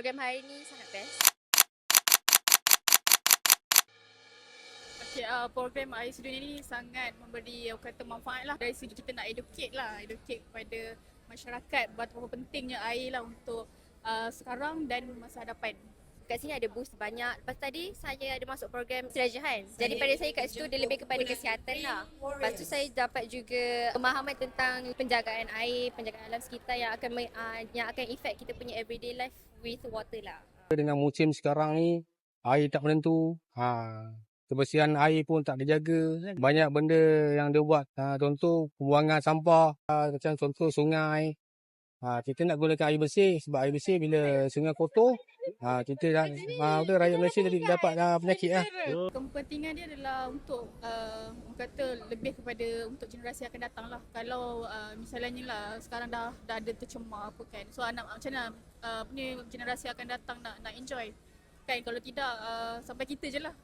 program hari ni sangat best. Okay, program Air Sedunia ni sangat memberi kata manfaat lah. Dari segi kita nak educate kepada masyarakat betapa pentingnya air lah untuk sekarang dan masa hadapan. Kat sini ada boost banyak. Lepas tadi saya ada masuk program Serajahan. Jadi pada saya kat situ dia lebih kepada kesihatan lah. Lepas tu saya dapat juga pemahaman tentang penjagaan air, penjagaan alam sekitar yang akan effect kita punya everyday life with water lah. Dengan musim sekarang ni, air tak menentu. Kebersihan air pun tak dijaga. Banyak benda yang dia buat. Contoh, pembuangan sampah. Macam contoh sungai. Kita nak gunakan air bersih. Sebab air bersih bila sungai kotor, kita rakyat Malaysia jadi dapat penyakit lah. Kepentingan dia adalah untuk kata lebih kepada untuk generasi akan datang lah. Kalau misalnya lah sekarang dah ada tercemar apa kan. So macam mana generasi akan datang nak enjoy kan, kalau tidak sampai kita je lah.